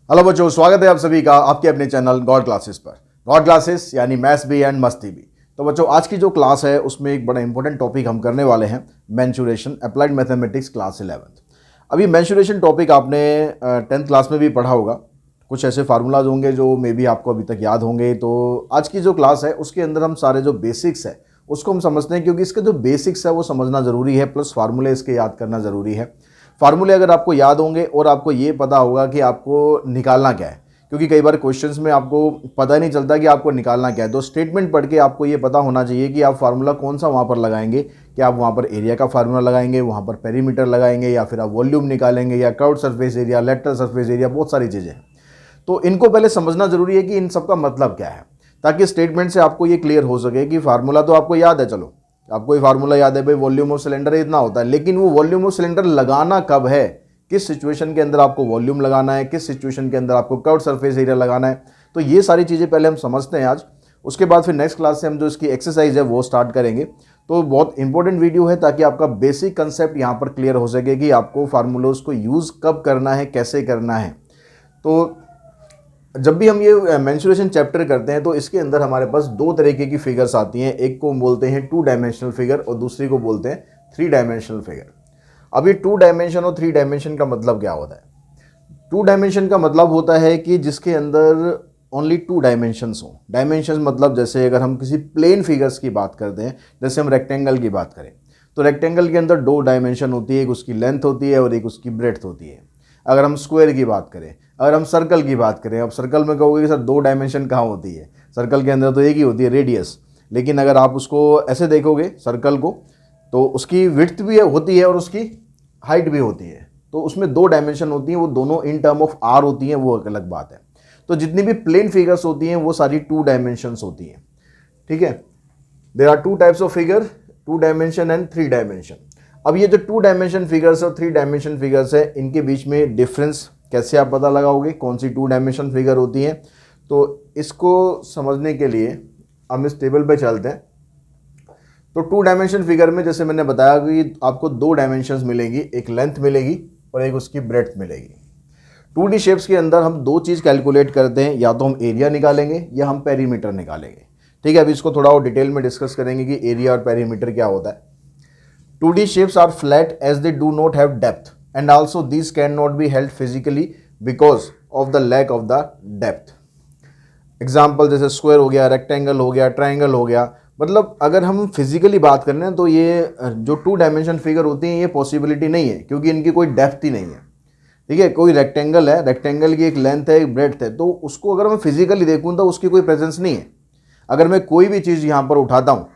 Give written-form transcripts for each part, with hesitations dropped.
Hello बच्चों, स्वागत है आप सभी का आपके अपने चैनल गॉड क्लासेस पर। गॉड क्लासेस यानी मैथ्स भी एंड मस्ती भी। तो बच्चों, आज की जो क्लास है उसमें एक बड़ा इंपॉर्टेंट टॉपिक हम करने वाले हैं, mensuration, applied mathematics class 11th। अभी मेंसुरेशन टॉपिक आपने 10th क्लास में भी पढ़ा होगा। कुछ ऐसे फार्मूलाज होंगे जो मे बी आपको अभी तक याद होंगे। तो आज की जो क्लास है उसके अंदर हम सारे जो बेसिक्स है उसको हम समझते हैं, क्योंकि इसके जो बेसिक्स है वो समझना ज़रूरी है, प्लस फार्मूले इसके याद करना ज़रूरी है। फार्मूले अगर आपको याद होंगे और आपको ये पता होगा कि आपको निकालना क्या है, क्योंकि कई बार क्वेश्चंस में आपको पता नहीं चलता कि आपको निकालना क्या है। तो स्टेटमेंट पढ़ के आपको ये पता होना चाहिए कि आप फार्मूला कौन सा वहाँ पर लगाएंगे, कि आप वहाँ पर एरिया का फार्मूला लगाएंगे, वहाँ पर पेरीमीटर लगाएंगे, या फिर आप वॉल्यूम निकालेंगे, या curved surface area, lateral surface area, बहुत सारी चीज़ें हैं। तो इनको पहले समझना ज़रूरी है कि इन सब का मतलब क्या है, ताकि स्टेटमेंट से आपको ये क्लियर हो सके कि फार्मूला तो आपको याद है, चलो आपको ये फार्मूला याद है भाई, वॉल्यूम ऑफ सिलेंडर इतना होता है, लेकिन वो वॉल्यूम ऑफ सिलेंडर लगाना कब है, किस सिचुएशन के अंदर आपको वॉल्यूम लगाना है, किस सिचुएशन के अंदर आपको कर्व्ड सरफेस एरिया लगाना है। तो ये सारी चीज़ें पहले हम समझते हैं आज। उसके बाद फिर नेक्स्ट क्लास से हम जो इसकी एक्सरसाइज है वो स्टार्ट करेंगे। तो बहुत इंपॉर्टेंट वीडियो है, ताकि आपका बेसिक कंसेप्ट यहाँ पर क्लियर हो सके कि आपको फार्मूलोज को यूज़ कब करना है, कैसे करना है। तो जब भी हम ये मेंसुरेशन चैप्टर करते हैं तो इसके अंदर हमारे पास दो तरीके की फिगर्स आती हैं। एक को हम बोलते हैं 2 डायमेंशनल फिगर और दूसरी को बोलते हैं 3 डायमेंशनल फिगर। अभी 2 डायमेंशन और 3 डायमेंशन का मतलब क्या होता है? 2 डायमेंशन का मतलब होता है कि जिसके अंदर ओनली 2 डायमेंशंस हों। डायमेंशंस मतलब जैसे अगर हम किसी प्लेन फिगर्स की बात करते हैं, जैसे हम रेक्टेंगल की बात करें, तो रेक्टेंगल के अंदर 2 डायमेंशन होती है, एक उसकी लेंथ होती है और एक उसकी ब्रेड्थ होती है। अगर हम स्क्वायर की बात करें, अगर हम सर्कल की बात करें, अब सर्कल में कहोगे कि सर 2 डायमेंशन कहाँ होती है, सर्कल के अंदर तो एक ही होती है, रेडियस। लेकिन अगर आप उसको ऐसे देखोगे सर्कल को, तो उसकी विड्थ भी होती है और उसकी हाइट भी होती है। तो उसमें 2 डायमेंशन होती हैं, वो दोनों इन टर्म ऑफ आर होती हैं, वो एक अलग बात है। तो जितनी भी प्लेन फिगर्स होती हैं वो सारी 2 डायमेंशंस होती हैं। ठीक है, there are 2 types of figure, 2 dimension and 3 dimension. अब ये जो 2 डायमेंशन फिगर्स और 3 डायमेंशन फिगर्स है, इनके बीच में डिफरेंस कैसे आप पता लगाओगे, कौन सी 2 डायमेंशन फिगर होती हैं? तो इसको समझने के लिए हम इस टेबल पे चलते हैं। तो 2 डायमेंशन फिगर में जैसे मैंने बताया कि आपको 2 डायमेंशंस मिलेंगी, एक लेंथ मिलेगी और एक उसकी ब्रेड्थ मिलेगी। 2D शेप्स के अंदर हम 2 चीज़ कैलकुलेट करते हैं, या तो हम एरिया निकालेंगे या हम पेरीमीटर निकालेंगे। ठीक है, अभी इसको थोड़ा और डिटेल में डिस्कस करेंगे कि एरिया और पेरीमीटर क्या होता है। 2D shapes are flat as they do not have depth, and also these cannot be held physically because of the lack of the depth. Example जैसे स्क्वायर हो गया, रेक्टेंगल हो गया, ट्राइंगल हो गया। मतलब अगर हम फिजिकली बात करें ना, तो ये जो 2 डायमेंशन फिगर होती हैं ये पॉसिबिलिटी नहीं है, क्योंकि इनकी कोई डेप्थ ही नहीं है। ठीक है, कोई रेक्टेंगल है, रेक्टेंगल की एक लेंथ है, एक ब्रेड्थ है, तो उसको अगर मैं फिजिकली देखूँ तो उसकी कोई प्रेजेंस नहीं है। अगर मैं कोई भी चीज़ यहाँ पर उठाता हूँ,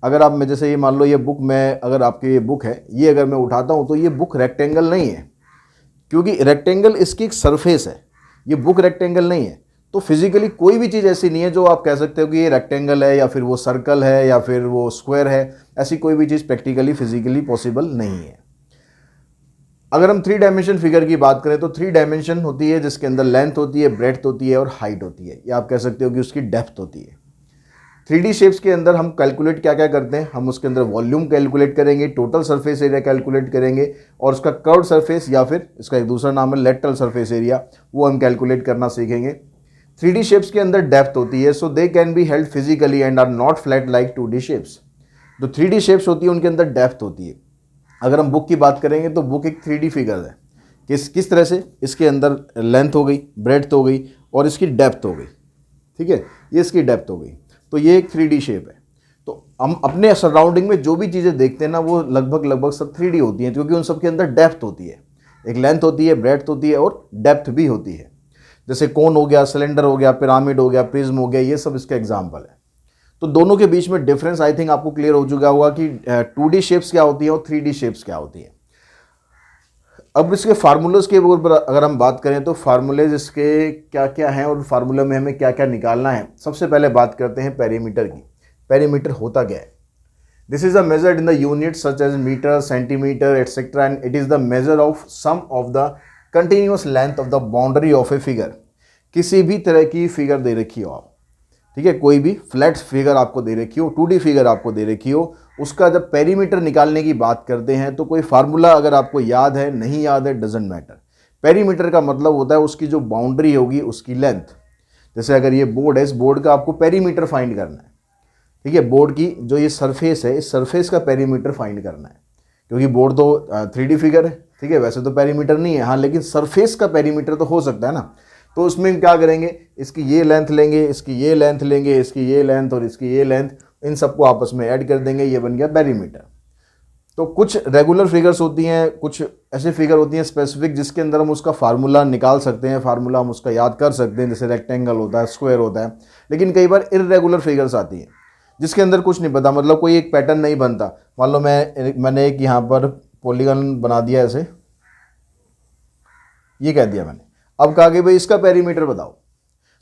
अगर आप मैं जैसे ये मान लो ये बुक, मैं अगर आपकी ये बुक है, ये अगर मैं उठाता हूँ तो ये बुक रेक्टेंगल नहीं है, क्योंकि रेक्टेंगल इसकी एक सरफेस है, ये बुक रेक्टेंगल नहीं है। तो फिजिकली कोई भी चीज़ ऐसी नहीं है जो आप कह सकते हो कि ये रेक्टेंगल है या फिर वो सर्कल है या फिर वो स्क्वायर है। ऐसी कोई भी चीज़ प्रैक्टिकली फिजिकली पॉसिबल नहीं है। अगर हम 3 डायमेंशन फिगर की बात करें तो 3 डायमेंशन होती है जिसके अंदर लेंथ होती है, ब्रेड्थ होती है और हाइट होती है, या आप कह सकते हो कि उसकी डेप्थ होती है। 3D शेप्स के अंदर हम कैलकुलेट क्या क्या करते हैं, हम उसके अंदर वॉल्यूम कैलकुलेट करेंगे, टोटल सरफेस एरिया कैलकुलेट करेंगे, और उसका कर्व्ड सरफेस या फिर इसका एक दूसरा नाम है लेटरल सरफेस एरिया, वो हम कैलकुलेट करना सीखेंगे। 3D शेप्स के अंदर डेप्थ होती है, so they can be held physically and are not flat like 2D shapes. जो 3D शेप्स होती है उनके अंदर डेप्थ होती है। अगर हम बुक की बात करेंगे तो बुक एक 3D फिगर है। किस तरह से? इसके अंदर लेंथ हो गई, ब्रेड्थ हो गई और इसकी डेप्थ हो गई। ठीक है, ये इसकी डेप्थ हो गई, तो ये एक 3D शेप है। तो हम अपने सराउंडिंग में जो भी चीज़ें देखते हैं ना, वो लगभग सब 3D होती हैं, क्योंकि उन सब के अंदर डेप्थ होती है, एक लेंथ होती है, ब्रेड्थ होती है और डेप्थ भी होती है। जैसे कोन हो गया, सिलेंडर हो गया, पिरामिड हो गया, प्रिज्म हो गया, ये सब इसके एग्जाम्पल है। तो दोनों के बीच में डिफरेंस आई थिंक आपको क्लियर हो चुका होगा कि 2D शेप्स क्या होती है और 3D शेप्स क्या होती है। अब इसके फार्मूलेज के ऊपर अगर हम बात करें तो फार्मूलेज इसके क्या क्या हैं और फार्मूले में हमें क्या क्या निकालना है। सबसे पहले बात करते हैं पेरीमीटर की। पेरीमीटर होता क्या है? This is a measured in the unit such as metre, centimetre etcetera, and it is the measure of sum of the continuous length of the boundary of a figure. किसी भी तरह की figure दे रखी हो आप, ठीक है, कोई भी फ्लैट फिगर आपको दे रखी हो, 2D फिगर आपको दे रखी हो, उसका जब पेरीमीटर निकालने की बात करते हैं तो कोई फार्मूला अगर आपको याद है, नहीं याद है, डजेंट मैटर, पेरीमीटर का मतलब होता है उसकी जो बाउंड्री होगी उसकी लेंथ। जैसे अगर ये बोर्ड है, इस बोर्ड का आपको पेरीमीटर फाइंड करना है, ठीक है, बोर्ड की जो ये सरफेस है, इस सरफेस का पेरीमीटर फाइंड करना है, क्योंकि बोर्ड तो 3D फिगर है, ठीक है, वैसे तो पेरीमीटर नहीं है, हाँ, लेकिन सरफेस का पेरीमीटर तो हो सकता है ना। तो उसमें क्या करेंगे, इसकी ये लेंथ लेंगे, इसकी ये लेंथ लेंगे, इसकी ये लेंथ और इसकी ये लेंथ, इन सबको आपस में ऐड कर देंगे, ये बन गया पेरीमीटर। तो कुछ रेगुलर फिगर्स होती हैं, कुछ ऐसे फिगर होती हैं स्पेसिफिक जिसके अंदर हम उसका फार्मूला निकाल सकते हैं, फार्मूला हम उसका याद कर सकते हैं, जैसे रेक्टेंगल होता है, स्क्वायर होता है। लेकिन कई बार इर्रेगुलर फिगर्स आती हैं जिसके अंदर कुछ नहीं पता, मतलब कोई एक पैटर्न नहीं बनता। मान लो मैंने एक यहाँ पर पॉलीगन बना दिया ऐसे, ये कह दिया मैंने, अब कहा कि भाई इसका पेरीमीटर बताओ।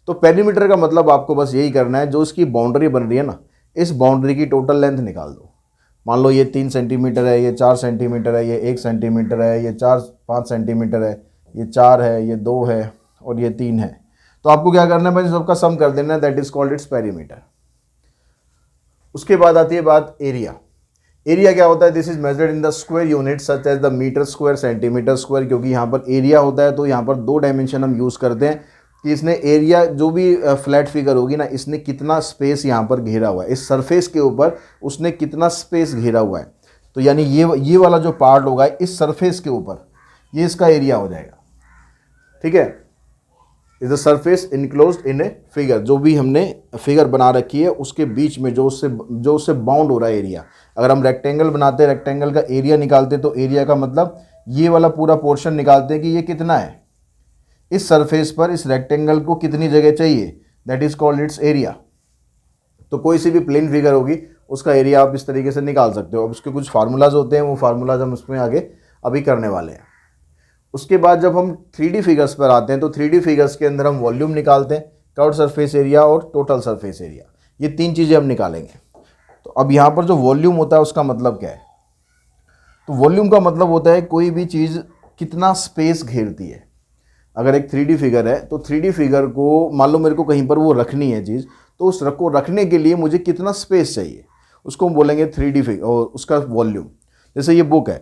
तो पेरीमीटर का मतलब आपको बस यही करना है, जो इसकी बाउंड्री बन रही है ना, इस बाउंड्री की टोटल लेंथ निकाल दो। मान लो ये 3 सेंटीमीटर है, ये 4 सेंटीमीटर है, ये 1 सेंटीमीटर है, ये 4-5 सेंटीमीटर है, ये 4 है, ये 2 है और ये 3 है। तो आपको क्या करना है भाई, सबका सम कर देना है, that is called its perimeter. उसके बाद आती है बात एरिया। एरिया क्या होता है, this is measured in the square unit such as the metre square, centimetre square. क्योंकि यहाँ पर एरिया होता है तो यहाँ पर 2 डायमेंशन हम यूज़ करते हैं कि इसने एरिया, जो भी फ्लैट फिगर होगी ना, इसने कितना स्पेस यहाँ पर घेरा हुआ है, इस सरफेस के ऊपर उसने कितना स्पेस घेरा हुआ है। तो यानी ये वाला जो पार्ट होगा इस सरफेस के ऊपर, ये इसका एरिया हो जाएगा, ठीक है। Is the surface enclosed in a figure, जो भी हमने फिगर बना रखी है उसके बीच में जो उससे बाउंड हो रहा है एरिया। अगर हम रेक्टेंगल बनाते हैं, रेक्टेंगल का एरिया निकालते हैं, तो एरिया का मतलब ये वाला पूरा पोर्शन निकालते हैं कि ये कितना है, इस सरफेस पर इस रेक्टेंगल को कितनी जगह चाहिए, that is called its area. तो कोई सी भी प्लेन फिगर होगी उसका एरिया आप इस तरीके से निकाल सकते हो। अब उसके कुछ फार्मूलाज होते हैं, वो फार्मूलाज हम उसमें आगे अभी करने वाले हैं। उसके बाद जब हम 3D फिगर्स पर आते हैं तो 3D फिगर्स के अंदर हम वॉल्यूम निकालते हैं, कर्व्ड सरफेस एरिया और टोटल सरफेस एरिया, ये 3 चीज़ें हम निकालेंगे। तो अब यहाँ पर जो वॉल्यूम होता है उसका मतलब क्या है, तो वॉल्यूम का मतलब होता है कोई भी चीज़ कितना स्पेस घेरती है। अगर एक 3D फिगर है तो 3D फिगर को मान लो मेरे को कहीं पर वो रखनी है चीज़, तो उस को रखने के लिए मुझे कितना स्पेस चाहिए, उसको हम बोलेंगे 3D फिगर और उसका वॉल्यूम। जैसे ये बुक है,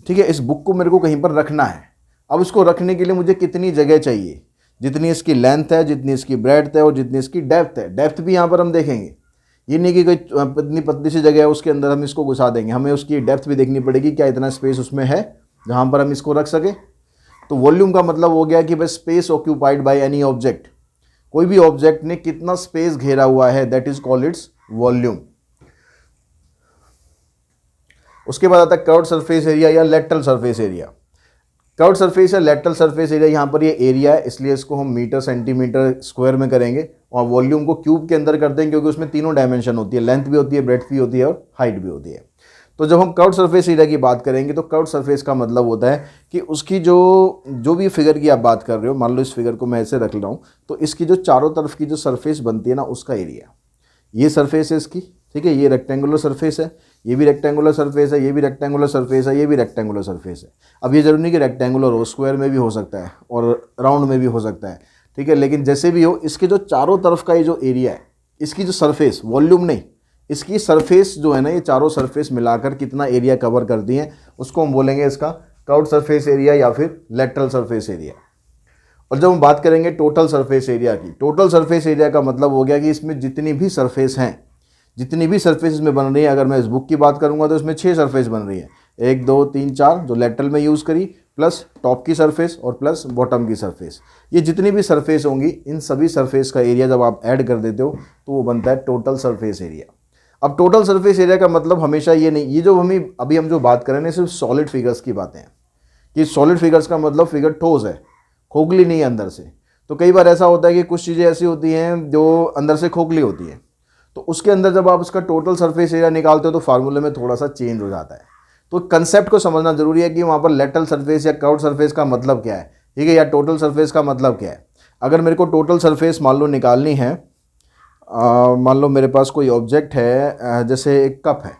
ठीक है, इस बुक को मेरे को कहीं पर रखना है, अब इसको रखने के लिए मुझे कितनी जगह चाहिए, जितनी इसकी लेंथ है, जितनी इसकी ब्रेड्थ है और जितनी इसकी डेप्थ है। डेप्थ भी यहाँ पर हम देखेंगे, ये नहीं कि कोई इतनी पतली सी जगह है उसके अंदर हम इसको घुसा देंगे, हमें उसकी डेप्थ भी देखनी पड़ेगी, क्या इतना स्पेस उसमें है जहाँ पर हम इसको रख सके। तो वॉल्यूम का मतलब हो गया कि भाई space occupied by any object, कोई भी ऑब्जेक्ट ने कितना स्पेस घेरा हुआ है, that is called its volume. उसके बाद आता है कर्व्ड सरफेस एरिया या lateral surface area. Curved surface या लेटरल सरफेस एरिया, यहाँ पर ये एरिया है इसलिए इसको हम मीटर सेंटीमीटर स्क्वायर में करेंगे, और वॉल्यूम को क्यूब के अंदर करते हैं क्योंकि उसमें तीनों डायमेंशन होती है, लेंथ भी होती है, ब्रेड्थ भी होती है और हाइट भी होती है। तो जब हम कर्व्ड सरफेस एरिया की बात करेंगे तो कर्व्ड सरफेस का मतलब होता है कि उसकी जो भी फिगर की आप बात कर रहे हो, मान लो इस फिगर को मैं ऐसे रख रहा हूँ, तो इसकी जो चारों तरफ की जो सरफेस बनती है ना, उसका एरिया, ये सरफेस है इसकी, ठीक है, ये रेक्टेंगुलर सरफेस है, ये भी रेक्टेंगुलर सरफेस है, ये भी रेक्टेंगुलर सरफेस है, ये भी रेक्टेंगुलर सरफेस है। अब ये जरूरी नहीं कि रेक्टेंगुलर हो, स्क्वायर में भी हो सकता है और राउंड में भी हो सकता है, ठीक है, लेकिन जैसे भी हो, इसके जो चारों तरफ का ये जो एरिया है, इसकी जो सरफेस, वॉल्यूम नहीं, इसकी सरफेस जो है ना, ये चारों सरफेस मिलाकर कितना एरिया कवर करती हैं, उसको हम बोलेंगे इसका कर्व्ड सरफेस एरिया या फिर लेटरल सरफेस एरिया। और जब हम बात करेंगे टोटल सरफेस एरिया की, टोटल सरफेस एरिया का मतलब हो गया कि इसमें जितनी भी सरफेस हैं, जितनी भी सरफेस इसमें बन रही है, अगर मैं इस बुक की बात करूंगा तो इसमें 6 सरफेस बन रही है, 1 2 3 4 जो लेटरल में यूज़ करी, प्लस टॉप की सरफेस और प्लस बॉटम की सरफेस। ये जितनी भी सरफेस होंगी, इन सभी सरफेस का एरिया जब आप ऐड कर देते हो तो वो बनता है टोटल सरफेस एरिया। अब टोटल सरफेस एरिया का मतलब हमेशा ये नहीं, ये जो हम जो बात कर रहे हैं सिर्फ सॉलिड फिगर्स की बातें हैं, कि सॉलिड फिगर्स का मतलब फिगर ठोस है, खोखली नहीं है अंदर से। तो कई बार ऐसा होता है कि कुछ चीज़ें ऐसी होती हैं जो अंदर से खोखली होती हैं, तो उसके अंदर जब आप उसका टोटल सरफेस एरिया निकालते हो तो फार्मूले में थोड़ा सा चेंज हो जाता है। तो कंसेप्ट को समझना जरूरी है कि वहाँ पर लेटरल सरफेस या कर्व्ड सरफेस का मतलब क्या है, ठीक है, या टोटल सरफेस का मतलब क्या है। अगर मेरे को टोटल सरफेस मान लो निकालनी है, मान लो मेरे पास कोई ऑब्जेक्ट है, जैसे एक कप है,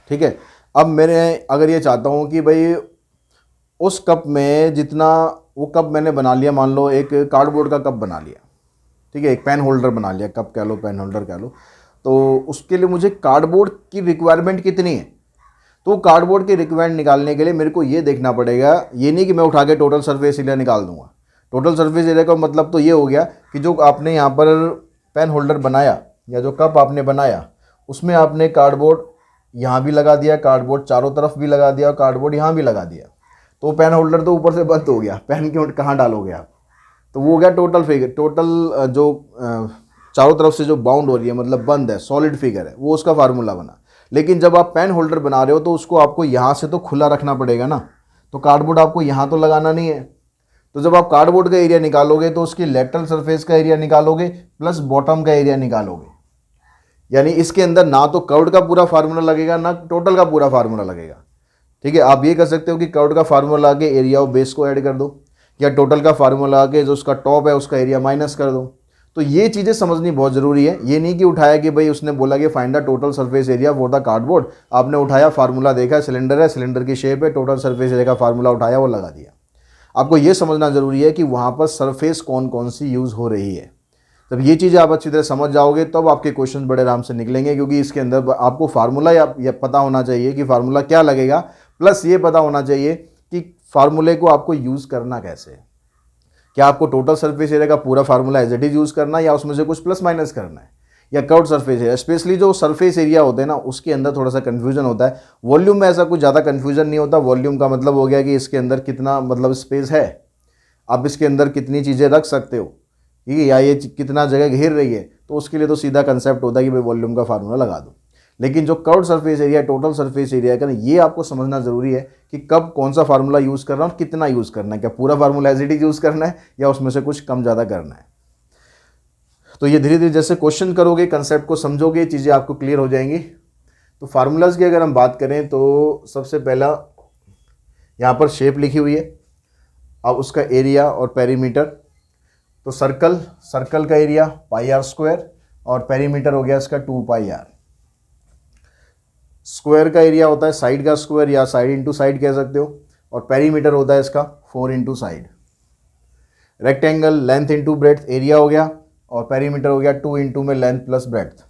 ठीक है, अब मैंने अगर ये चाहता हूँ कि भाई उस कप में जितना, वो कप मैंने बना लिया, मान लो एक कार्डबोर्ड का कप बना लिया, ठीक है, एक पेन होल्डर बना लिया, कप कह लो पेन होल्डर कह लो, तो उसके लिए मुझे कार्डबोर्ड की रिक्वायरमेंट कितनी है, तो कार्डबोर्ड के रिक्वायरमेंट निकालने के लिए मेरे को ये देखना पड़ेगा, ये नहीं कि मैं उठा के टोटल सरफेस एरिया निकाल दूंगा। टोटल सरफेस एरिया का मतलब तो ये हो गया कि जो आपने यहाँ पर पेन होल्डर बनाया या जो कप आपने बनाया उसमें आपने कार्डबोर्ड यहाँ भी लगा दिया, कार्डबोर्ड चारों तरफ भी लगा दिया और कार्डबोर्ड यहाँ भी लगा दिया, तो पेन होल्डर तो ऊपर से बंद हो गया, पेन के कहाँ डालोगे आप? तो वो हो गया टोटल फिगर। टोटल जो चारों तरफ से जो बाउंड हो रही है मतलब बंद है, सॉलिड फिगर है, वो उसका फार्मूला बना। लेकिन जब आप पेन होल्डर बना रहे हो तो उसको आपको यहाँ से तो खुला रखना पड़ेगा ना, तो कार्डबोर्ड आपको यहाँ तो लगाना नहीं है। तो जब आप कार्डबोर्ड का एरिया निकालोगे तो उसकी लेटरल सरफेस का एरिया निकालोगे प्लस बॉटम का एरिया निकालोगे, यानी इसके अंदर ना तो कर्व्ड का पूरा फार्मूला लगेगा ना टोटल का पूरा फार्मूला लगेगा। ठीक है, आप ये कर सकते हो कि कर्व्ड का फार्मूला आके एरिया ऑफ बेस को ऐड कर दो, या टोटल का फार्मूला आके जो उसका टॉप है उसका एरिया माइनस कर दो। तो ये चीज़ें समझनी बहुत ज़रूरी है। ये नहीं कि उठाया कि भाई उसने बोला कि find the total surface area for the cardboard, आपने उठाया फार्मूला देखा, सिलेंडर है, सिलेंडर की शेप है, टोटल सरफेस एरिया का फार्मूला उठाया वो लगा दिया। आपको ये समझना ज़रूरी है कि वहाँ पर सरफेस कौन कौन सी यूज़ हो रही है। तब ये चीज़ें आप अच्छी तरह समझ जाओगे तब आपके क्वेश्चन बड़े आराम से निकलेंगे, क्योंकि इसके अंदर आपको फार्मूला या पता होना चाहिए कि फार्मूला क्या लगेगा, प्लस ये पता होना चाहिए कि फार्मूले को आपको यूज़ करना कैसे है। क्या आपको टोटल सरफेस एरिया का पूरा formula as it is use करना है या उसमें से कुछ प्लस माइनस करना है, या कर्व्ड सरफेस एरिया। स्पेशली जो सरफेस एरिया होते हैं ना उसके अंदर थोड़ा सा कन्फ्यूजन होता है। वॉल्यूम में ऐसा कुछ ज़्यादा कन्फ्यूजन नहीं होता। वॉल्यूम का मतलब हो गया कि इसके अंदर कितना मतलब स्पेस है, आप इसके अंदर कितनी चीज़ें रख सकते हो, ठीक है, या ये कितना जगह घेर रही है, तो उसके लिए तो सीधा कंसेप्ट होता है कि भाई वॉल्यूम का फार्मूला लगा दो। लेकिन जो curved surface area, total surface area का, ये आपको समझना ज़रूरी है कि कब कौन सा फार्मूला यूज़ करना है और कितना यूज़ करना है। क्या पूरा formula as it is use करना है या उसमें से कुछ कम ज़्यादा करना है। तो ये धीरे धीरे जैसे क्वेश्चन करोगे, कंसेप्ट को समझोगे, चीज़ें आपको क्लियर हो जाएंगी। तो फार्मूलाज की अगर हम बात करें तो सबसे पहला यहाँ पर शेप लिखी हुई है, अब उसका एरिया और पेरीमीटर। तो सर्कल का एरिया पाई आर स्क्वायर और पेरीमीटर हो गया इसका 2 पाई आर। स्क्वायर का एरिया होता है साइड का स्क्वायर या साइड इंटू साइड कह सकते हो, और पेरीमीटर होता है इसका 4 into side. Rectangle length into breadth area हो गया और पेरीमीटर हो गया 2 इंटू में length plus breadth.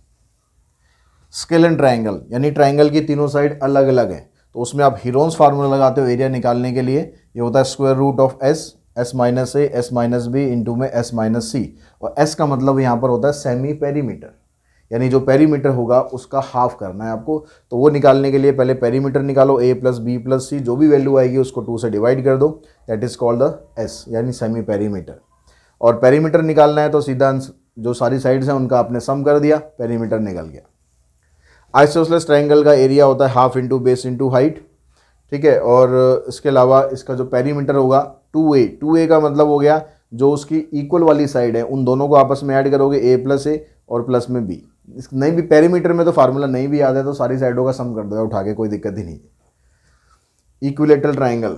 Scale and triangle, यानी ट्राइंगल की तीनों साइड अलग अलग है, तो उसमें आप हीरोन्स फार्मूला लगाते हो एरिया निकालने के लिए। ये होता है square root of S minus A S minus B into में एस माइनस सी, और एस का मतलब यहाँ पर होता है सेमी पेरीमीटर, यानी जो पेरीमीटर होगा उसका हाफ करना है आपको। तो वो निकालने के लिए पहले पेरीमीटर निकालो, ए प्लस बी प्लस सी, जो भी वैल्यू आएगी उसको 2 से डिवाइड कर दो, that is called the S, यानी सेमी पेरीमीटर। और पेरीमीटर निकालना है तो सीधा जो सारी साइड्स हैं उनका आपने सम कर दिया, पेरीमीटर निकल गया। आइसोसेलेस ट्रायंगल का एरिया होता है half into base into height, ठीक है। और इसके अलावा इसका जो पेरीमीटर होगा 2a का मतलब हो गया जो उसकी इक्वल वाली साइड है उन दोनों को आपस में ऐड करोगे, a प्लस ए और प्लस में b। नहीं भी पेरीमीटर में तो फार्मूला नहीं भी याद है तो सारी साइडों का सम कर दो उठा के, कोई दिक्कत ही नहीं है। इक्विलेटरल ट्रायंगल,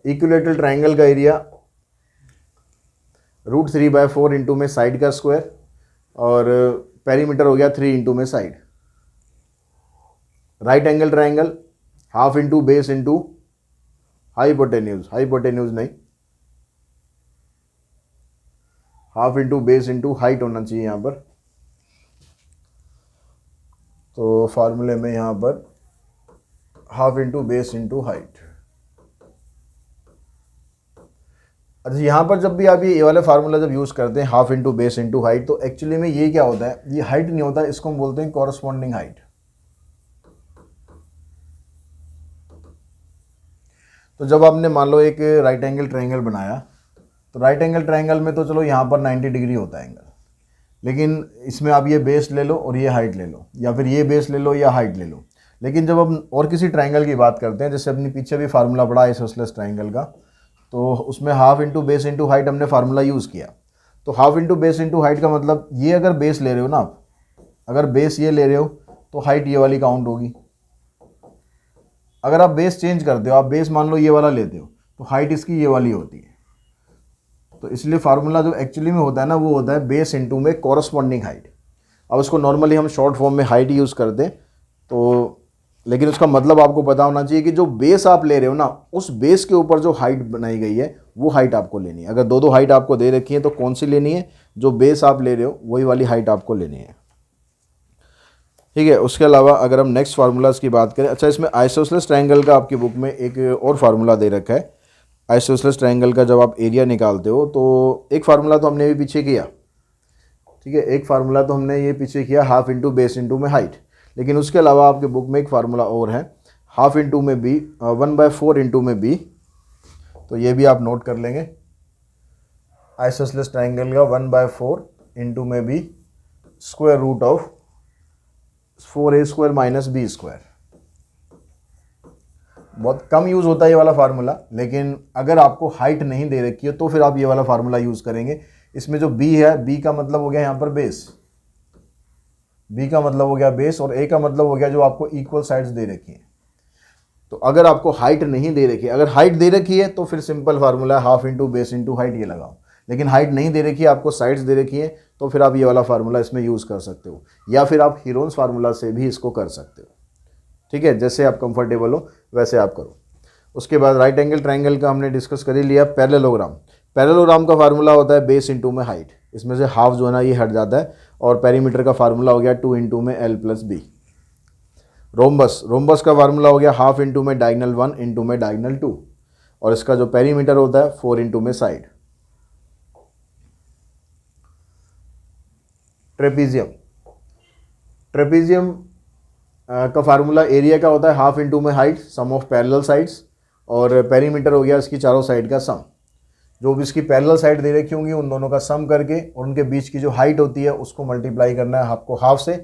इक्विलेटरल ट्रायंगल का एरिया √3/4 इंटू में साइड का स्क्वायर और पेरीमीटर हो गया 3 इंटू में side. Right angle triangle half into base into hypotenuse नहीं, half into base into height होना चाहिए यहाँ पर। तो फार्मूले में यहाँ पर half into base into height. अच्छा, यहाँ पर जब भी आप ये वाला फार्मूला जब यूज़ करते हैं half into base into height, तो एक्चुअली में ये क्या होता है, ये हाइट नहीं होता, इसको हम बोलते हैं कॉरस्पॉन्डिंग हाइट। तो जब आपने मान लो एक राइट एंगल ट्रायंगल बनाया, तो राइट एंगल ट्रायंगल में तो चलो यहाँ पर 90 डिग्री होता है एंगल, लेकिन इसमें आप ये बेस ले लो और ये हाइट ले लो, या फिर ये बेस ले लो या हाइट ले लो। लेकिन जब हम और किसी ट्रायंगल की बात करते हैं, जैसे अपनी पीछे भी फार्मूला पढ़ा आइसोसेलेस ट्रायंगल का, तो उसमें half into base into height हमने फार्मूला यूज़ किया। तो half into base into height का मतलब ये अगर बेस ले रहे हो ना आप, अगर बेस ये ले रहे हो तो हाइट ये वाली काउंट होगी। अगर आप बेस चेंज करते हो, आप बेस मान लो ये वाला लेते हो, तो हाइट इसकी ये वाली होती है। तो इसलिए फार्मूला जो एक्चुअली में होता है ना, वो होता है बेस इंटू में कॉरस्पॉन्डिंग हाइट। अब उसको नॉर्मली हम शॉर्ट फॉर्म में हाइट यूज़ करते हैं, तो लेकिन उसका मतलब आपको पता होना चाहिए कि जो बेस आप ले रहे हो ना, उस बेस के ऊपर जो हाइट बनाई गई है वो हाइट आपको लेनी है। अगर दो हाइट आपको दे रखी है तो कौन सी लेनी है, जो बेस आप ले रहे हो वही वाली हाइट आपको लेनी है। ठीक है। उसके अलावा अगर हम नेक्स्ट फार्मूलाज की बात करें, अच्छा इसमें आइसोसेलेस ट्रायंगल का आपकी बुक में एक और फार्मूला दे रखा है। आइसोसेलेस ट्रायंगल का जब आप एरिया निकालते हो तो एक फार्मूला तो हमने भी पीछे किया, ठीक है, एक फार्मूला तो हमने ये पीछे किया हाफ इंटू बेस इंटू में हाइट, लेकिन उसके अलावा आपके बुक में एक फार्मूला और है हाफ इंटू में बी 1/4 इंटू में बी, तो ये भी आप नोट कर लेंगे। आइसोसेलेस ट्रायंगल का 1/4 इंटू में B square root of 4a² minus b²। बहुत कम यूज़ होता है ये वाला फार्मूला, लेकिन अगर आपको हाइट नहीं दे रखी है तो फिर आप ये वाला फार्मूला यूज़ करेंगे। इसमें जो b है, b का मतलब हो गया यहाँ पर बेस, b का मतलब हो गया बेस, और a का मतलब हो गया जो आपको इक्वल साइड्स दे रखी है। तो अगर आपको हाइट नहीं दे रखी है, अगर हाइट दे रखी है तो फिर सिंपल फार्मूला है half into base into height, ये लगाओ। लेकिन हाइट नहीं दे रखी है, आपको साइड्स दे रखी है, तो फिर आप ये वाला फार्मूला इसमें यूज़ कर सकते हो, या फिर आप हीरोन्स फार्मूला से भी इसको कर सकते हो। ठीक है, जैसे आप कंफर्टेबल हो वैसे आप करो। उसके बाद राइट एंगल ट्रायंगल का हमने डिस्कस कर ही लिया। पैरेललोग्राम, पैरेललोग्राम का फार्मूला होता है बेस इंटू में हाइट, इसमें से हाफ जो है ना ये हट जाता है, और पेरीमीटर का फार्मूला हो गया 2 इंटू में l plus B. Rhombus, rhombus का फार्मूला हो गया हाफ इंटू में डायगनल 1 इंटू में डायगनल 2, और इसका जो पेरीमीटर होता है 4 इंटू में साइड। ट्रेपीजियम, ट्रेपीजियम का फार्मूला एरिया का होता है हाफ इंटू में height sum of parallel sides, और पेरीमीटर हो गया इसकी चारों साइड का सम। जो भी इसकी पैरेलल साइड दे रखी होंगी उन दोनों का सम करके और उनके बीच की जो हाइट होती है उसको मल्टीप्लाई करना है आपको हाफ से,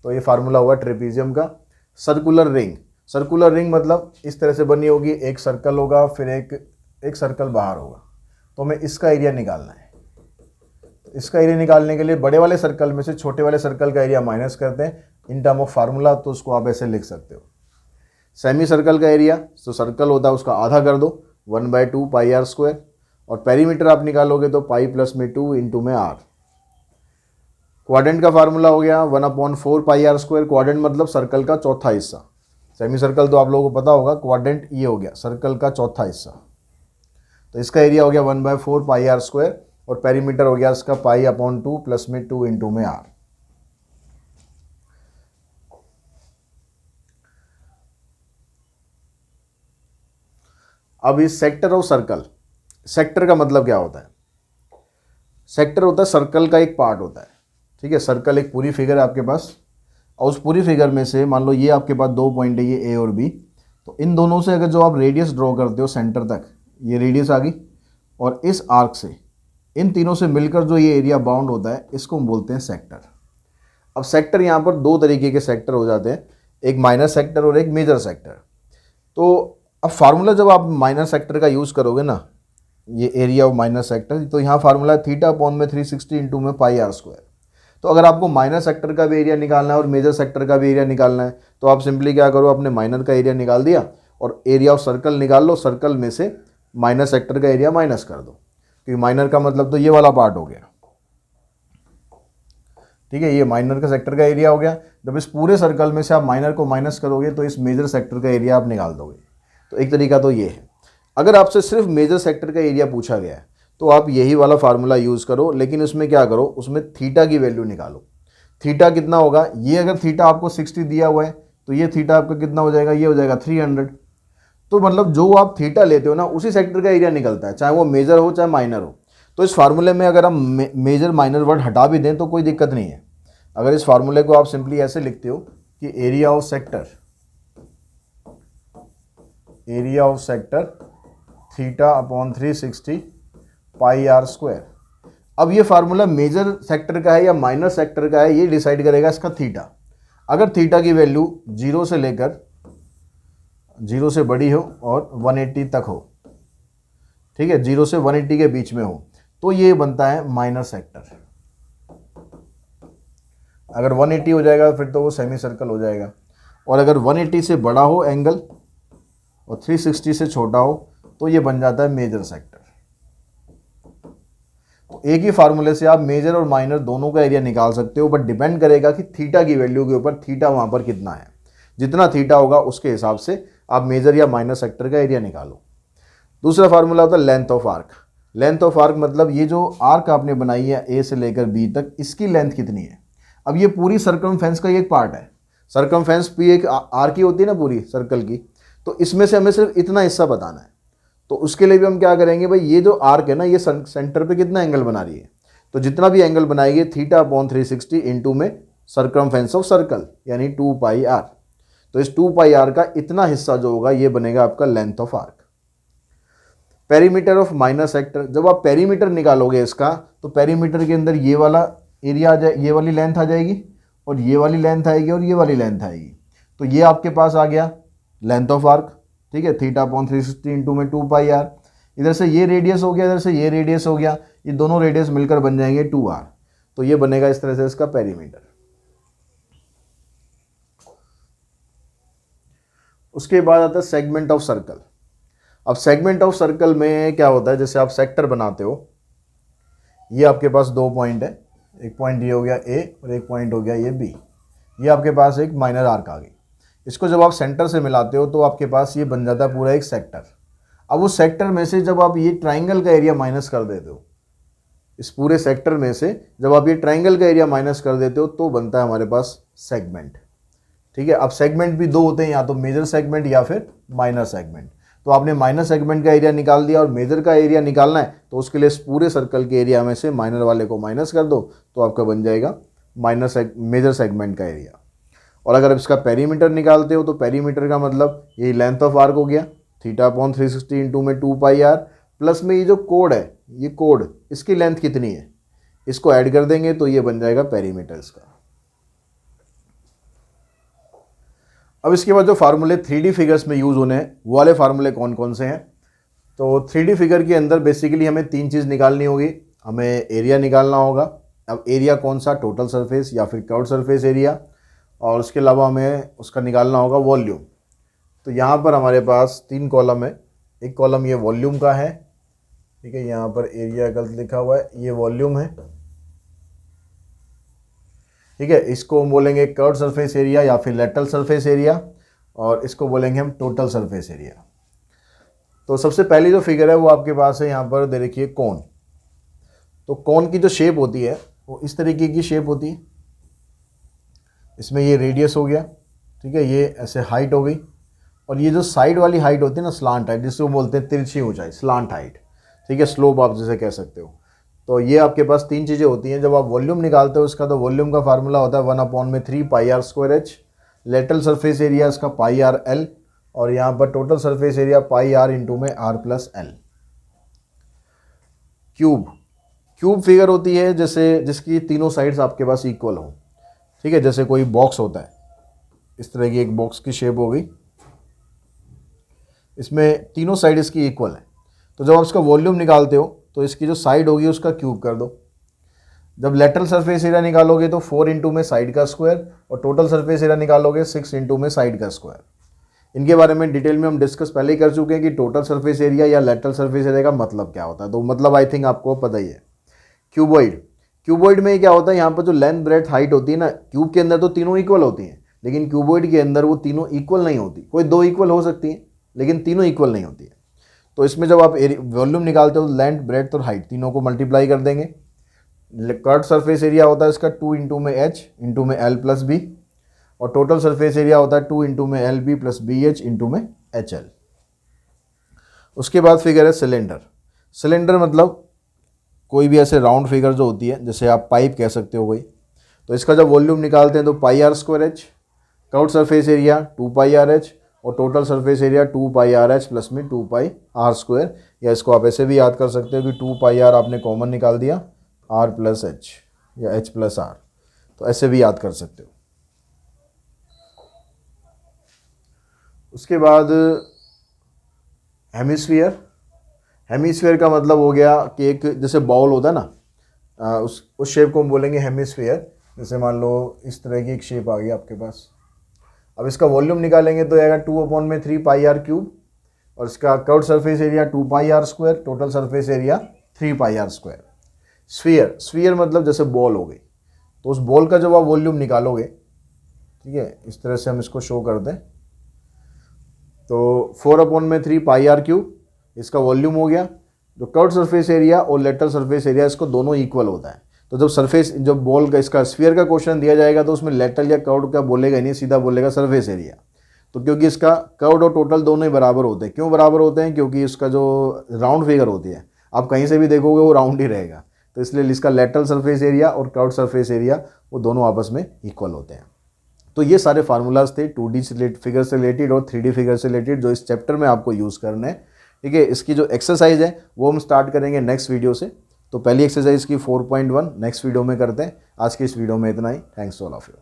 तो ये फार्मूला हुआ ट्रेपीजियम का। सर्कुलर रिंग, सर्कुलर रिंग मतलब इस तरह से बनी होगी, एक सर्कल होगा फिर एक सर्कल बाहर होगा, तो हमें इसका एरिया निकालना है। इसका एरिया निकालने के लिए बड़े वाले सर्कल में से छोटे वाले सर्कल का एरिया माइनस करते हैं इन टर्म ऑफ फार्मूला, तो उसको आप ऐसे लिख सकते हो। सेमी सर्कल का एरिया, तो सर्कल होता है उसका आधा कर दो 1/2 पाई आर स्क्वायर, और पेरीमीटर आप निकालोगे तो पाई प्लस में 2 इंटू में आर। क्वाड्रेंट का फार्मूला हो गया 1/4 पाई आर स्क्वायर, क्वाड्रेंट मतलब सर्कल का चौथा हिस्सा। सेमी सर्कल तो आप लोगों को पता होगा, क्वाड्रेंट ये हो गया सर्कल का चौथा हिस्सा, तो इसका एरिया हो गया 1/4 पाई आर स्क्वायर, और पेरीमीटर हो गया इसका पाई/2 प्लस में 2 इंटू में आर। अब इस सेक्टर ऑफ सर्कल, सेक्टर का मतलब क्या होता है? सेक्टर होता है सर्कल का एक पार्ट होता है, ठीक है। सर्कल एक पूरी फिगर है आपके पास, और उस पूरी फिगर में से मान लो ये आपके पास 2 पॉइंट है, ये ए और बी, तो इन दोनों से अगर जो आप रेडियस ड्रॉ करते हो सेंटर तक, ये रेडियस आ गई, और इस आर्क से इन तीनों से मिलकर जो ये एरिया बाउंड होता है इसको हम बोलते हैं सेक्टर। अब सेक्टर यहाँ पर दो तरीके के सेक्टर हो जाते हैं, एक माइनर सेक्टर और एक मेजर सेक्टर। तो अब फार्मूला जब आप माइनर सेक्टर का यूज़ करोगे ना, ये एरिया ऑफ माइनर सेक्टर, तो यहाँ फार्मूला है θ/360 इंटू में पाई आर स्क्वायर। तो अगर आपको माइनर सेक्टर का भी एरिया निकालना है और मेजर सेक्टर का भी एरिया निकालना है, तो आप सिंपली क्या करो, अपने माइनर का एरिया निकाल दिया और एरिया ऑफ सर्कल निकाल लो, सर्कल में से माइनर सेक्टर का एरिया माइनस कर दो, क्योंकि माइनर का मतलब तो ये वाला पार्ट हो गया, ठीक है। ये माइनर का सेक्टर का एरिया हो गया। जब इस पूरे सर्कल में से आप माइनर को माइनस करोगे तो इस मेजर सेक्टर का एरिया आप निकाल दोगे। तो एक तरीका तो ये है। अगर आपसे सिर्फ मेजर सेक्टर का एरिया पूछा गया है तो आप यही वाला फार्मूला यूज़ करो, लेकिन उसमें क्या करो, उसमें थीटा की वैल्यू निकालो। थीटा कितना होगा, ये अगर थीटा आपको 60 दिया हुआ है तो ये थीटा आपका कितना हो जाएगा, ये हो जाएगा 300। तो मतलब जो आप थीटा लेते हो ना उसी सेक्टर का एरिया निकलता है, चाहे वो मेजर हो चाहे माइनर हो। तो इस फार्मूले में अगर हम मेजर माइनर वर्ड हटा भी दें तो कोई दिक्कत नहीं है। अगर इस फार्मूले को आप सिंपली ऐसे लिखते हो कि area of sector, area of sector θ/360 pi R square. अब ये फार्मूला मेजर सेक्टर का है या माइनर सेक्टर का है ये डिसाइड करेगा इसका थीटा। अगर थीटा की वैल्यू 0 से लेकर 0 से बड़ी हो और 180 तक हो, ठीक है, 0 से 180 के बीच में हो, तो ये बनता है माइनर सेक्टर। अगर 180 हो जाएगा फिर तो वो सेमी सर्कल हो जाएगा, और अगर 180 से बड़ा हो एंगल और 360 से छोटा हो तो ये बन जाता है मेजर सेक्टर। तो एक ही फार्मूले से आप मेजर और माइनर दोनों का एरिया निकाल सकते हो, बट डिपेंड करेगा कि थीटा की वैल्यू के ऊपर, थीटा वहाँ पर कितना है। जितना थीटा होगा उसके हिसाब से आप मेजर या माइनर सेक्टर का एरिया निकालो। दूसरा फार्मूला होता है length of arc. Length of arc मतलब ये जो आर्क आपने बनाई है ए से लेकर बी तक, इसकी लेंथ कितनी है। अब ये पूरी सर्कमफेरेंस का एक पार्ट है, सरकमफेरेंस पी एक आर की होती है ना पूरी सर्कल की, तो इसमें से हमें सिर्फ इतना हिस्सा बताना है। तो उसके लिए भी हम क्या करेंगे भाई, ये जो आर्क है ना ये सेंटर पे कितना एंगल बना रही है, तो जितना भी एंगल बनाएगी θ/360 इंटू में सरकमफेरेंस ऑफ सर्कल यानी 2πr। तो इस 2πr का इतना हिस्सा जो होगा ये बनेगा आपका length of arc. Perimeter of minor sector, जब आप पेरीमीटर निकालोगे इसका तो पेरीमीटर के अंदर ये वाला एरिया आ जाए, ये वाली लेंथ आ जाएगी और ये वाली लेंथ आएगी और ये वाली लेंथ आएगी। तो ये आपके पास आ गया लेंथ ऑफ आर्क, ठीक है, θ/360 इंटू में 2πr। इधर से ये रेडियस हो गया, इधर से ये रेडियस हो गया, ये दोनों रेडियस मिलकर बन जाएंगे 2r। तो ये बनेगा इस तरह से इसका पेरीमीटर। उसके बाद आता है सेगमेंट ऑफ सर्कल। अब सेगमेंट ऑफ सर्कल में क्या होता है, जैसे आप सेक्टर बनाते हो, ये आपके पास दो पॉइंट है, एक पॉइंट ये हो गया ए और एक पॉइंट हो गया ये बी, ये आपके पास एक माइनर आर्क आ गई। इसको जब आप सेंटर से मिलाते हो तो आपके पास ये बन जाता है पूरा एक सेक्टर। अब उस सेक्टर में से जब आप ये ट्राइंगल का एरिया माइनस कर देते हो, इस पूरे सेक्टर में से जब आप ये ट्राइंगल का एरिया माइनस कर देते हो तो बनता है हमारे पास सेगमेंट, ठीक है। अब सेगमेंट भी दो होते हैं, या तो मेजर सेगमेंट या फिर माइनर सेगमेंट। तो आपने माइनर सेगमेंट का एरिया निकाल दिया और मेजर का एरिया निकालना है, तो उसके लिए इस पूरे सर्कल के एरिया में से माइनर वाले को माइनस कर दो तो आपका बन जाएगा मेजर सेगमेंट का एरिया। और अगर आप इसका पेरीमीटर निकालते हो तो पेरीमीटर का मतलब यही लेंथ ऑफ आर्क हो गया, θ/360 इंटू में 2πr, प्लस में ये जो कोड है, ये कोड इसकी लेंथ कितनी है इसको ऐड कर देंगे तो ये बन जाएगा पेरीमीटर इसका। अब इसके बाद जो फार्मूले 3D फिगर्स में यूज़ होने हैं वो वाले फार्मूले कौन कौन से हैं, तो 3D फिगर के अंदर बेसिकली हमें तीन चीज़ निकालनी होगी। हमें एरिया निकालना होगा। अब एरिया कौन सा, टोटल सरफेस या फिर कर्व्ड सरफेस एरिया, और उसके अलावा हमें उसका निकालना होगा वॉल्यूम। तो यहाँ पर हमारे पास तीन कॉलम है, एक कॉलम ये वॉल्यूम का है, ठीक है, यहाँ पर एरिया गलत लिखा हुआ है, ये वॉल्यूम है, ठीक है। इसको हम बोलेंगे कर्व्ड सरफेस एरिया या फिर लेटरल सरफेस एरिया, और इसको बोलेंगे हम टोटल सरफेस एरिया। तो सबसे पहली जो फिगर है वो आपके पास है यहाँ पर दे रखिए कोन। तो कोन की जो शेप होती है वो इस तरीके की शेप होती है। इसमें ये रेडियस हो गया, ठीक है, ये ऐसे हाइट हो गई, और ये जो साइड वाली हाइट होती है ना, स्लांट हाइट, जिसको बोलते हैं तिरछी ऊंचाई, स्लांट हाइट, ठीक है, स्लोप आप जिसे कह सकते हो। तो ये आपके पास तीन चीज़ें होती हैं। जब आप वॉल्यूम निकालते हो इसका, तो वॉल्यूम का फार्मूला होता है 1/3πr²h, लेटरल सरफेस एरिया इसका πrl, और यहाँ पर total surface area πr into में r+l। क्यूब फिगर होती है जैसे जिसकी तीनों साइड्स आपके पास इक्वल हो, ठीक है, जैसे कोई बॉक्स होता है, इस तरह की एक बॉक्स की शेप हो गई, इसमें तीनों साइड इसकी इक्वल है। तो जब आप इसका वॉल्यूम निकालते हो तो इसकी जो साइड होगी उसका क्यूब कर दो। जब लेटरल सरफेस एरिया निकालोगे तो 4 इंटू में साइड का स्क्वायर, और टोटल सरफेस एरिया निकालोगे 6 इंटू में साइड का स्क्वायर। इनके बारे में डिटेल में हम डिस्कस पहले ही कर चुके हैं कि टोटल सरफेस एरिया या लेटरल सरफेस एरिया का मतलब क्या होता है, तो मतलब आई थिंक आपको पता ही है। क्यूबॉइड में क्या होता है, यहाँ पर जो लेंथ ब्रेड्थ हाइट होती है ना, क्यूब के अंदर तो तीनों इक्वल होती हैं, लेकिन क्यूबॉइड के अंदर वो तीनों इक्वल नहीं होती। कोई दो इक्वल हो सकती हैं लेकिन तीनों इक्वल नहीं होती है। तो इसमें जब आप वॉल्यूम निकालते हो तो लेंथ ब्रेड्थ और हाइट तीनों को मल्टीप्लाई कर देंगे। कर्व्ड सरफेस एरिया होता है इसका 2 इंटू में h इंटू में l प्लस बी, और टोटल सरफेस एरिया होता है 2 इंटू में L B plus B H into में एच एल। उसके बाद फिगर है सिलेंडर। सिलेंडर मतलब कोई भी ऐसे राउंड फिगर जो होती है, जैसे आप पाइप कह सकते हो कोई। तो इसका जब वॉल्यूम निकालते हैं तो πr²h, curved surface area 2πrh, और total surface area 2πrh plus में 2πr², या इसको आप ऐसे भी याद कर सकते हो कि 2πr आपने कॉमन निकाल दिया, r+h या h+r, तो ऐसे भी याद कर सकते हो। उसके बाद हेमिस्फीयर का मतलब हो गया कि एक जैसे बाउल होता है ना, उस शेप को हम बोलेंगे हेमिस्फीयर। जैसे मान लो इस तरह की एक शेप आ गई आपके पास। अब इसका वॉल्यूम निकालेंगे तो आएगा 2/3πr³, और इसका curved surface area 2πr², total surface area 3πr²। Sphere मतलब जैसे बॉल हो गई, तो उस बॉल का जब आप वॉल्यूम निकालोगे, ठीक है, इस तरह से हम इसको शो कर दें तो 4/3πr³ इसका वॉल्यूम हो गया। जो कर्व्ड सरफेस एरिया और लेटरल सरफेस एरिया इसको दोनों इक्वल होता है, तो जब सरफेस, जब बॉल का, इसका स्फीयर का क्वेश्चन दिया जाएगा तो उसमें लेटरल या कर्व्ड का बोलेगा ही नहीं, सीधा बोलेगा सरफेस एरिया। तो क्योंकि इसका कर्व्ड और टोटल दोनों ही बराबर होते हैं। क्यों बराबर होते हैं? क्योंकि इसका जो राउंड फिगर होती है, आप कहीं से भी देखोगे वो राउंड ही रहेगा। तो इसलिए इसका लेटरल सरफेस एरिया और कर्व्ड सरफेस एरिया वो दोनों आपस में इक्वल होते हैं। तो ये सारे फार्मूलाज थे 2D फिगर से रिलेटेड और 3D फिगर से रिलेटेड, जो इस चैप्टर में आपको यूज़ करने हैं। ठीक है, इसकी जो एक्सरसाइज है वो हम स्टार्ट करेंगे नेक्स्ट वीडियो से। तो पहली एक्सरसाइज की 4.1 नेक्स्ट वीडियो में करते हैं। आज की इस वीडियो में इतना ही। Thanks all of you.